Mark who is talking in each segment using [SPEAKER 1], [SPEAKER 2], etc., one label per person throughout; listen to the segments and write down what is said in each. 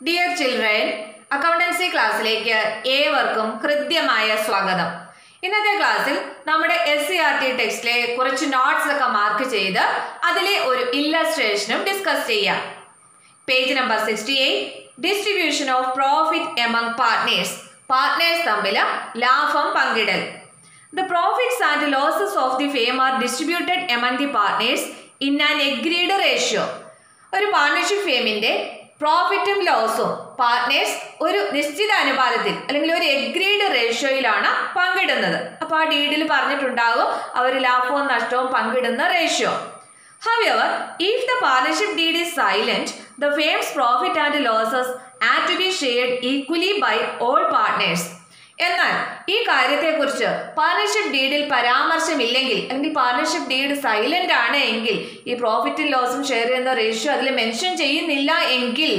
[SPEAKER 1] Dear children, accountancy ക്ലാസ്സിലേക്ക് ഏവർക്കും ഹൃദ്യമായ സ്വാഗതം. ഇന്നത്തെ ക്ലാസ്സിൽ നമ്മുടെ SCERT ടെക്സ്റ്റിലെ കുറച്ച് നോട്ട്സ് ഒക്കെ മാർക്ക് ചെയ്ത് അതിലെ ഒരു ഇല്ലസ്ട്രേഷനും ഡിസ്കസ് ചെയ്യാം. Page number 68, distribution of profit among partners. Partners തമ്മിൽ ലാഭം പങ്കിടൽ. The profits and losses of the firm are distributed among the partners in an agreed ratio. ഒരു പാർട്ണർഷിപ്പ് ഫേമിന്റെ പ്രോഫിറ്റും ലോസും പാർട്ട്നേഴ്സ് ഒരു നിശ്ചിത അനുപാതത്തിൽ അല്ലെങ്കിൽ ഒരു എഗ്രീഡ് റേഷ്യോയിലാണ് പങ്കിടുന്നത്. അപ്പോൾ ആ ഡീഡിൽ പറഞ്ഞിട്ടുണ്ടാകും അവർ ലാഭവും നഷ്ടവും പങ്കിടുന്ന ratio. However, if the partnership deed is silent, the firm's profit and losses are to be shared equally by all partners. എന്നാൽ ഈ കാര്യത്തെക്കുറിച്ച് പാർട്ണർഷിപ്പ് ഡീഡിൽ പരാമർശമില്ലെങ്കിൽ അല്ലെങ്കിൽ പാർട്ണർഷിപ്പ് ഡീഡ് സൈലന്റ് ആണ് എങ്കിൽ, ഈ പ്രോഫിറ്റും ലോസും ഷെയർ ചെയ്യുന്ന റേഷ്യോ അതിൽ മെൻഷൻ ചെയ്യുന്നില്ല എങ്കിൽ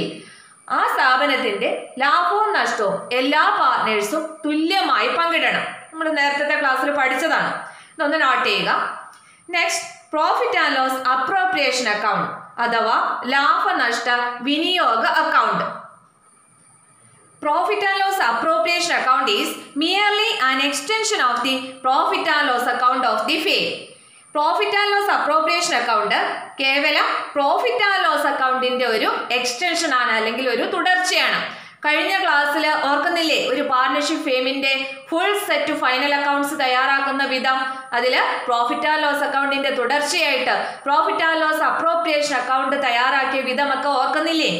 [SPEAKER 1] ആ സ്ഥാപനത്തിന്റെ ലാഭവും നഷ്ടവും എല്ലാ പാർട്ട്നേഴ്സും തുല്യമായി പങ്കിടണം. നമ്മൾ നേരത്തെ ക്ലാസ്സിൽ പഠിച്ചതാണ്. ഇതൊന്ന് നോട്ട് ചെയ്യുക. Next, profit and loss appropriation account അഥവാ ലാഭനഷ്ട വിനിയോഗ account. Profit and loss appropriation account is merely an extension of the profit and loss account of the firm. Profit and loss appropriation account കേവലം profit and loss അക്കൗണ്ടിന്റെ ഒരു extension ആണ്, അല്ലെങ്കിൽ ഒരു തുടർച്ചയാണ്. കഴിഞ്ഞ ക്ലാസ്സിൽ ഓർക്കുന്നില്ലേ, ഒരു പാർട്ണർഷിപ്പ് ഫേമിന്റെ ഫുൾ സെറ്റ് ഫൈനൽ അക്കൗണ്ട്സ് തയ്യാറാക്കുന്ന വിധം, അതിൽ പ്രോഫിറ്റ് ആൻഡ് ലോസ് അക്കൗണ്ടിന്റെ തുടർച്ചയായിട്ട് profit and loss appropriation account തയ്യാറാക്കിയ വിധമൊക്കെ ഓർക്കുന്നില്ലേ?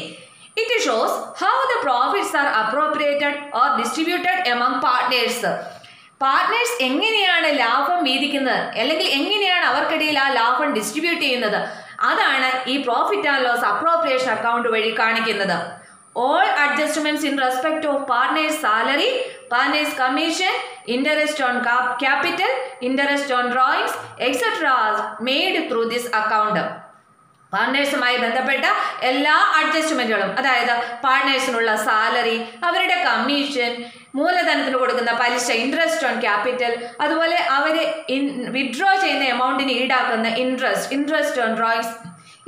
[SPEAKER 1] It shows how the profits are appropriated or distributed among partners. Partners എങ്ങനെയാണ് ലാഭം വീതിക്കുന്നത്, അല്ലെങ്കിൽ എങ്ങനെയാണ് അവർക്കിടയിൽ ആ ലാഭം ഡിസ്ട്രിബ്യൂട്ട് ചെയ്യുന്നത്, അതാണ് ഈ profit and loss appropriation account വഴി കാണിക്കുന്നത്. All adjustments in respect of partners' salary, partners' commission, interest on capital, interest on drawings, etc. are made through this account. പാർട്ട്നേഴ്സുമായി ബന്ധപ്പെട്ട എല്ലാ അഡ്ജസ്റ്റ്മെന്റുകളും, അതായത് പാർട്ട്നേഴ്സിനുള്ള സാലറി, അവരുടെ കമ്മീഷൻ, മൂലധനത്തിന് കൊടുക്കുന്ന പലിശ, ഇൻട്രസ്റ്റ് ഓൺ ക്യാപിറ്റൽ, അതുപോലെ അവർ withdraw ചെയ്യുന്ന എമൗണ്ടിന് ഈടാക്കുന്ന ഇൻട്രസ്റ്റ് ഓൺ ഡ്രോയിങ്സ്,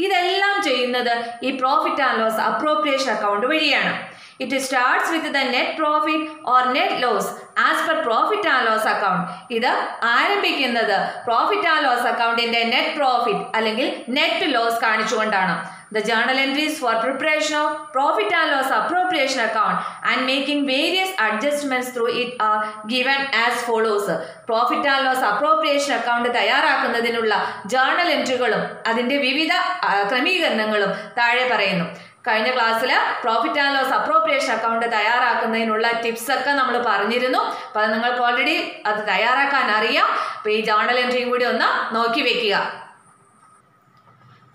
[SPEAKER 1] ഇതെല്ലാം ചെയ്യുന്നത് ഈ profit and loss appropriation account വഴിയാണ്. It starts with the net profit or net loss as per profit and loss account. ഇത് ആരംഭിക്കുന്നത് പ്രോഫിറ്റ് ആൻഡ് ലോസ് അക്കൗണ്ടിന്റെ നെറ്റ് പ്രോഫിറ്റ് അല്ലെങ്കിൽ നെറ്റ് ലോസ് കാണിച്ചുകൊണ്ടാണ്. The journal entries for preparation of profit and loss appropriation account and making various adjustments through it are given as follows. Profit and loss appropriation account തയ്യാറാക്കുന്നതിനുള്ള journal എൻട്രികളും അതിന്റെ വിവിധ ക്രമീകരണങ്ങളും താഴെ പറയുന്നു. കഴിഞ്ഞ ക്ലാസ്സിൽ profit and loss appropriation account തയ്യാറാക്കുന്നതിനുള്ള ടിപ്സ് ഒക്കെ നമ്മൾ പറഞ്ഞിരുന്നു. അപ്പോൾ അത് നിങ്ങൾക്ക് ഓൾറെഡി അത് തയ്യാറാക്കാൻ അറിയാം. അപ്പോൾ ഈ ജേർണൽ എൻട്രിയും കൂടി ഒന്ന് നോക്കി വെക്കുക.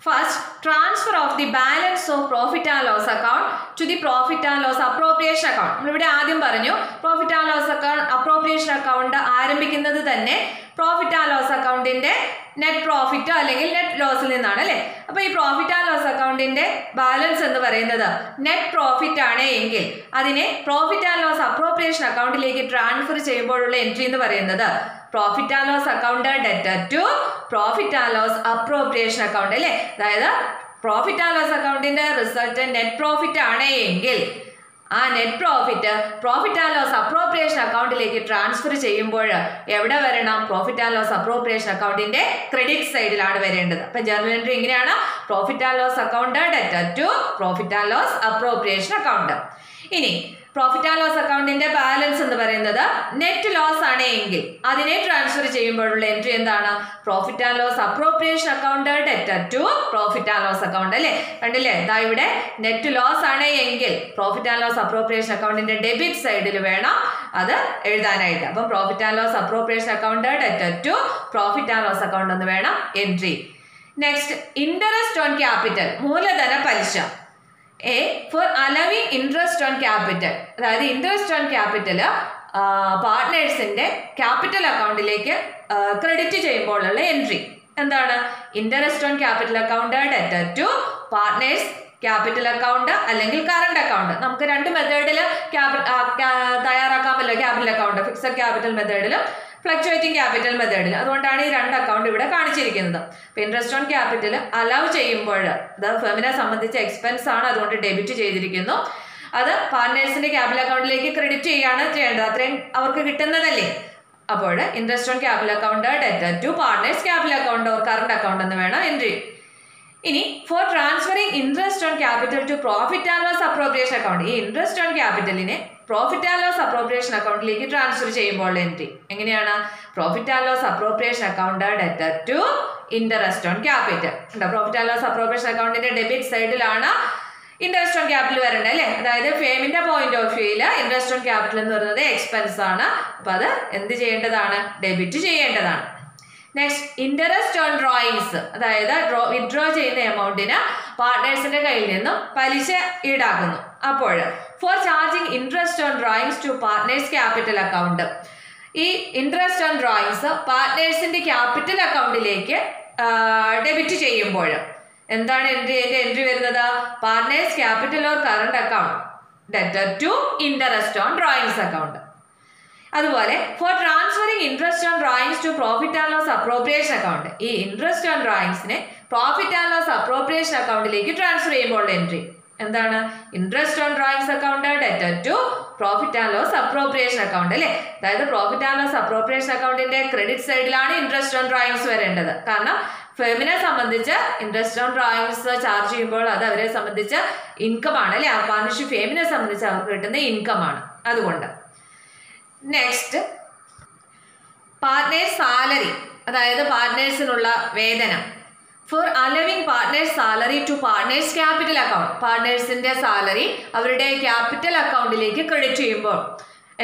[SPEAKER 1] First, transfer of the balance of profit and loss account to the profit and loss appropriation account. നമ്മളിവിടെ ആദ്യം പറഞ്ഞു profit and loss account appropriation account ആരംഭിക്കുന്നത് തന്നെ പ്രോഫിറ്റ് ആൻഡ് ലോസ് അക്കൗണ്ടിന്റെ നെറ്റ് പ്രോഫിറ്റ് അല്ലെങ്കിൽ നെറ്റ് ലോസിൽ നിന്നാണ്, അല്ലേ? അപ്പോൾ ഈ പ്രോഫിറ്റ് ആൻഡ് ലോസ് അക്കൗണ്ടിന്റെ ബാലൻസ് എന്ന് പറയുന്നത് നെറ്റ് പ്രോഫിറ്റ് ആണ് എങ്കിൽ അതിനെ പ്രോഫിറ്റ് ആൻഡ് ലോസ് അപ്രോപ്രിയേഷൻ അക്കൗണ്ടിലേക്ക് ട്രാൻസ്ഫർ ചെയ്യുമ്പോഴുള്ള എൻട്രി എന്ന് പറയുന്നത് profit and loss account debtor to profit and loss appropriation account, അല്ലേ? അതായത് പ്രോഫിറ്റ് ആൻഡ് ലോസ് അക്കൗണ്ടിന്റെ റിസൾട്ട് നെറ്റ് പ്രോഫിറ്റ് ആണ് എങ്കിൽ ആ net profit profit and loss appropriation അക്കൗണ്ടിലേക്ക് ട്രാൻസ്ഫർ ചെയ്യുമ്പോൾ എവിടെ വരണം? പ്രോഫിറ്റ് ആൻഡ് ലോസ് അപ്രോപ്രിയേഷൻ അക്കൗണ്ടിന്റെ ക്രെഡിറ്റ് സൈഡിലാണ് വരേണ്ടത്. അപ്പം ജേർണൽ എൻട്രി എങ്ങനെയാണ്? Profit and loss account debtor to profit and loss appropriation account. ഇനി പ്രോഫിറ്റ് ആൻഡ് ലോസ് അക്കൗണ്ടിന്റെ ബാലൻസ് എന്ന് പറയുന്നത് നെറ്റ് ലോസ് ആണ് എങ്കിൽ അതിനെ ട്രാൻസ്ഫർ ചെയ്യുമ്പോഴുള്ള എൻട്രി എന്താണ്? Profit and loss appropriation account debtor to profit and loss account, അല്ലേ? കണ്ടില്ലേ, ഇതാ ഇവിടെ നെറ്റ് ലോസ് ആണ് എങ്കിൽ പ്രോഫിറ്റ് ആൻഡ് ലോസ് അപ്രോപ്രിയേഷൻ അക്കൗണ്ടിന്റെ ഡെബിറ്റ് സൈഡിൽ വേണം അത് എഴുതാനായിട്ട്. അപ്പം profit and loss appropriation account debtor to profit and loss account എന്ന് വേണം entry. Next, interest on capital, മൂലധന പലിശ. For allowing interest on capital, അതായത് ഇൻട്രസ്റ്റ് ഓൺ ക്യാപിറ്റൽ പാർട്ട്നേഴ്സിന്റെ ക്യാപിറ്റൽ അക്കൗണ്ടിലേക്ക് ക്രെഡിറ്റ് ചെയ്യുമ്പോഴുള്ള എൻട്രി എന്താണ്? Interest on capital account debtor to partners capital account അല്ലെങ്കിൽ കറണ്ട് അക്കൗണ്ട്. നമുക്ക് രണ്ട് മെത്തേഡിൽ തയ്യാറാക്കാമല്ലോ, ക്യാപിറ്റൽ അക്കൗണ്ട്, ഫിക്സഡ് ക്യാപിറ്റൽ മെത്തേഡിലും ഫ്ലക്ച്വേറ്റിംഗ് ക്യാപിറ്റൽ മെത്തേഡിൽ. അതുകൊണ്ടാണ് ഈ രണ്ട് അക്കൗണ്ട് ഇവിടെ കാണിച്ചിരിക്കുന്നത്. അപ്പോൾ ഇൻട്രസ്റ്റ് ഓൺ ക്യാപിറ്റൽ അലൗ ചെയ്യുമ്പോൾ ഇത് ഫേമിനെ സംബന്ധിച്ച എക്സ്പെൻസ് ആണ്, അതുകൊണ്ട് ഡെബിറ്റ് ചെയ്തിരിക്കുന്നു. അത് പാർട്ട്നേഴ്സിന്റെ ക്യാപിറ്റൽ അക്കൗണ്ടിലേക്ക് ക്രെഡിറ്റ് ചെയ്യുകയാണ് ചെയ്യേണ്ടത്. അത്രയും അവർക്ക് കിട്ടുന്നതല്ലേ. അപ്പോൾ interest on capital account debtor to partners capital account or current account എന്ന് വേണം എൻട്രി. ഇനി for transferring interest on capital to profit and loss appropriation account, ഈ ഇൻട്രസ്റ്റ് ഓൺ ക്യാപിറ്റലിനെ പ്രോഫിറ്റ് ആൻഡ് ലോസ് അപ്രോപ്രിയേഷൻ അക്കൗണ്ടിലേക്ക് ട്രാൻസ്ഫർ ചെയ്യുമ്പോൾ entry എങ്ങനെയാണ്? Profit and loss appropriation account debtor to interest on capital. Profit and loss appropriation അക്കൗണ്ടിന്റെ debit സൈഡിലാണ് interest on capital വരേണ്ടത് അല്ലേ. അതായത് ഫേമിന്റെ point of വ്യൂയിൽ interest on capital എന്ന് പറയുന്നത് എക്സ്പെൻസ് ആണ്. അപ്പൊ അത് എന്ത് ചെയ്യേണ്ടതാണ്? ഡെബിറ്റ് ചെയ്യേണ്ടതാണ്. നെക്സ്റ്റ് ഇൻട്രസ്റ്റ് ഓൺ ഡ്രോയിങ്സ്, അതായത് വിഡ്രോ ചെയ്യുന്ന എമൗണ്ടിന് പാർട്ട്നേഴ്സിന്റെ കയ്യിൽ നിന്നും പലിശ ഈടാക്കുന്നു. അപ്പോൾ for charging interest on drawings to partners capital account, ഈ ഇൻട്രസ്റ്റ് ഓൺ ഡ്രോയിങ്സ് പാർട്ട്നേഴ്സിന്റെ ക്യാപിറ്റൽ അക്കൗണ്ടിലേക്ക് ഡെബിറ്റ് ചെയ്യുമ്പോൾ എന്താണ് എൻട്രി വരുന്നത്? Partners capital or current account debtor to interest on drawings account. അതുപോലെ for transferring interest on drawings to profit and loss appropriation account, ഈ interest on ഡ്രോയിങ്സിനെ profit and loss appropriation അക്കൗണ്ടിലേക്ക് transfer ചെയ്യുമ്പോൾ entry എന്താണ്? Interest on drawings account debtor to profit and loss appropriation account അല്ലേ. അതായത് profit and loss appropriation അക്കൗണ്ടിന്റെ credit സൈഡിലാണ് interest on drawings വരേണ്ടത്. കാരണം ഫേമിനെ സംബന്ധിച്ച് ഇൻട്രസ്റ്റ് ഓൺ ഡ്രോയിങ്സ് ചാർജ് ചെയ്യുമ്പോൾ അത് അവരെ സംബന്ധിച്ച് ഇൻകം ആണ് അല്ലെ. ആ പാർട്ണർഷിപ്പ് ഫേമിനെ സംബന്ധിച്ച് അവർക്ക് കിട്ടുന്ന ഇൻകം ആണ്. അതുകൊണ്ട് നെക്സ്റ്റ് പാർട്ട്നേഴ്സ് സാലറി, അതായത് പാർട്ട്നേഴ്സിനുള്ള വേതനം. For allowing partners salary to partners capital account, പാർട്ട്നേഴ്സിന്റെ സാലറി അവരുടെ ക്യാപിറ്റൽ അക്കൗണ്ടിലേക്ക് ക്രെഡിറ്റ് ചെയ്യുമ്പോൾ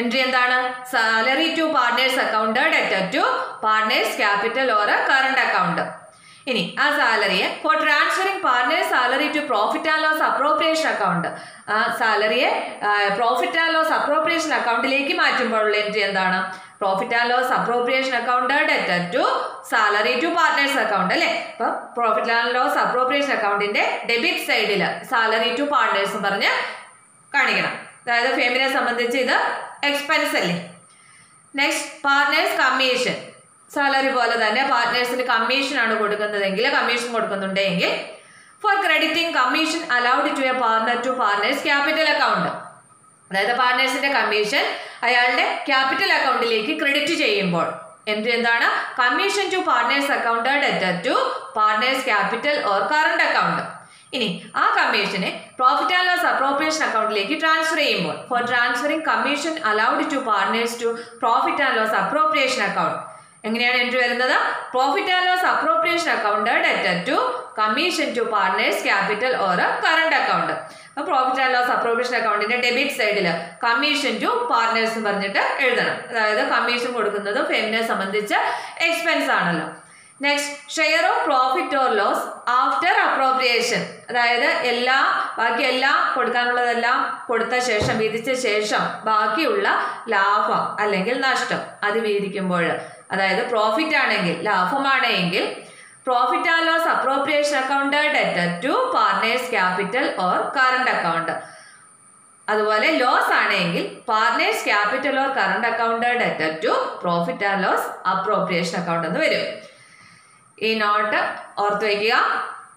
[SPEAKER 1] എൻട്രി എന്താണ്? Salary to partners account debtor to partners capital or current account. ഇനി ആ സാലറിയെ for transferring partners salary to profit and loss appropriation account, ആ സാലറിയെ പ്രോഫിറ്റ് ആൻഡ് ലോസ് അപ്രോപ്രിയേഷൻ അക്കൗണ്ടിലേക്ക് മാറ്റുമ്പോൾ എൻട്രി എന്താണ്? Profit and loss appropriation account debtor to salary to partners account അല്ലേ. അപ്പൊ പ്രോഫിറ്റ് ആൻഡ് ലോസ് അപ്രോപ്രിയേഷൻ അക്കൗണ്ടിന്റെ ഡെബിറ്റ് സൈഡിൽ salary to partners പറഞ്ഞ് കാണിക്കണം. അതായത് ഫേമിനെ സംബന്ധിച്ച് ഇത് എക്സ്പെൻസ് അല്ലേ. നെക്സ്റ്റ് പാർട്ട്നേഴ്സ് കമ്മീഷൻ, സാലറി പോലെ തന്നെ പാർട്ട്നേഴ്സിന് കമ്മീഷൻ ആണ് കൊടുക്കുന്നതെങ്കിൽ, കമ്മീഷൻ കൊടുക്കുന്നുണ്ടെങ്കിൽ for crediting commission allowed to a partner to partners capital account, അതായത് പാർട്ട്നേഴ്സിന്റെ കമ്മീഷൻ അയാളുടെ ക്യാപിറ്റൽ അക്കൗണ്ടിലേക്ക് ക്രെഡിറ്റ് ചെയ്യുമ്പോൾ എൻട്രി എന്താണ്? Commission to partners account debtor to partners capital or current account. ഇനി ആ കമ്മീഷനെ പ്രോഫിറ്റ് ആൻഡ് ലോസ് അപ്രോപ്രിയേഷൻ അക്കൗണ്ടിലേക്ക് ട്രാൻസ്ഫർ ചെയ്യുമ്പോൾ for transferring commission allowed to partners to profit and loss appropriation account എങ്ങനെയാണ് entry വരുന്നത്? Profit and loss appropriation account debtor to commission to partners capital or current account. അപ്പൊ profit and loss appropriation അക്കൗണ്ടിന്റെ debit സൈഡിൽ commission to partners എന്ന് പറഞ്ഞിട്ട് എഴുതണം. അതായത് commission കൊടുക്കുന്നത് ഫേമിനെ സംബന്ധിച്ച് എക്സ്പെൻസ് ആണല്ലോ. Next share of profit or loss after appropriation, അതായത് ബാക്കി എല്ലാം കൊടുക്കാനുള്ളതെല്ലാം കൊടുത്ത ശേഷം, വിധിച്ച ശേഷം ബാക്കിയുള്ള ലാഭം അല്ലെങ്കിൽ നഷ്ടം അത് വീതിക്കുമ്പോൾ, അതായത് പ്രോഫിറ്റ് ആണെങ്കിൽ, ലാഭമാണെങ്കിൽ profit and loss appropriation account debtor to partners capital or current account. അതുപോലെ ലോസ് ആണെങ്കിൽ partners capital or current account debtor to profit and loss appropriation account എന്ന് വരും. ഈ നോട്ട് ഓർത്ത് വയ്ക്കുക.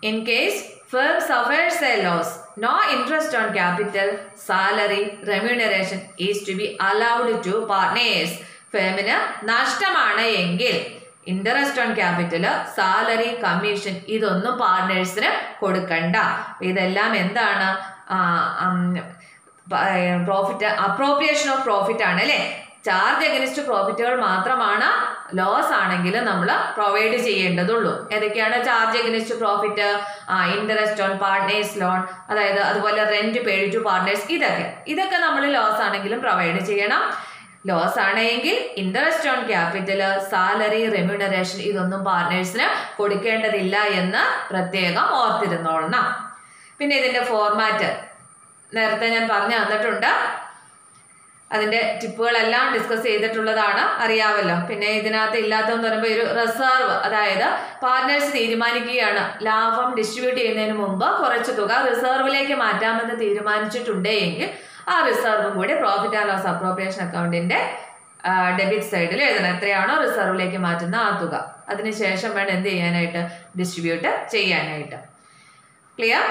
[SPEAKER 1] In case firm suffers a loss, no interest on capital, salary, remuneration is to be allowed to partners. ഫേമിന് നഷ്ടമാണ് എങ്കിൽ interest on capital, salary, commission ഇതൊന്നും പാർട്ട്നേഴ്സിന് കൊടുക്കണ്ട. ഇതെല്ലാം എന്താണ്? പ്രോഫിറ്റ്, അപ്രോപ്രിയേഷൻ ഓഫ് പ്രോഫിറ്റ് ആണ് അല്ലേ. ചാർജ് അഗൈൻസ്റ്റ് പ്രോഫിറ്റുകൾ മാത്രമാണ് ലോസ് ആണെങ്കിൽ നമ്മൾ പ്രൊവൈഡ് ചെയ്യേണ്ടതുള്ളൂ. ഏതൊക്കെയാണ് charge against profit? Interest on partners loan, അതായത് അതുപോലെ റെന്റ് പെയ്ഡ് ടു പാർട്ട്നേഴ്സ്, ഇതൊക്കെ നമ്മൾ ലോസ് ആണെങ്കിലും പ്രൊവൈഡ് ചെയ്യണം. ലോസ് ആണെങ്കിൽ interest on capital, salary, remuneration ഇതൊന്നും പാർട്ട്നേഴ്സിന് കൊടുക്കേണ്ടതില്ല എന്ന് പ്രത്യേകം ഓർത്തിരുന്നോളണം. പിന്നെ ഇതിന്റെ ഫോർമാറ്റ് നേരത്തെ ഞാൻ പറഞ്ഞു തന്നിട്ടുണ്ട്. അതിന്റെ ടിപ്പുകളെല്ലാം ഡിസ്കസ് ചെയ്തിട്ടുള്ളതാണ്, അറിയാമല്ലോ. പിന്നെ ഇതിനകത്ത് ഇല്ലാത്തതെന്ന് പറയുമ്പോൾ ഒരു റിസർവ്, അതായത് പാർട്ട്നേഴ്സ് തീരുമാനിക്കുകയാണ് ലാഭം ഡിസ്ട്രിബ്യൂട്ട് ചെയ്യുന്നതിന് മുമ്പ് കുറച്ച് തുക റിസർവിലേക്ക് മാറ്റാമെന്ന് തീരുമാനിച്ചിട്ടുണ്ടെങ്കിൽ ആ റിസർവും കൂടി പ്രോഫിറ്റ് ആൻഡ് ലോസ് അപ്രോപ്രിയേഷൻ അക്കൗണ്ടിന്റെ ഡെബിറ്റ് സൈഡിൽ എഴുതണം. എത്രയാണോ റിസർവിലേക്ക് മാറ്റുന്ന ആ തുക, അതിനുശേഷം വേണം എന്ത് ചെയ്യാനായിട്ട്? ഡിസ്ട്രിബ്യൂട്ട് ചെയ്യാനായിട്ട്. ക്ലിയർ?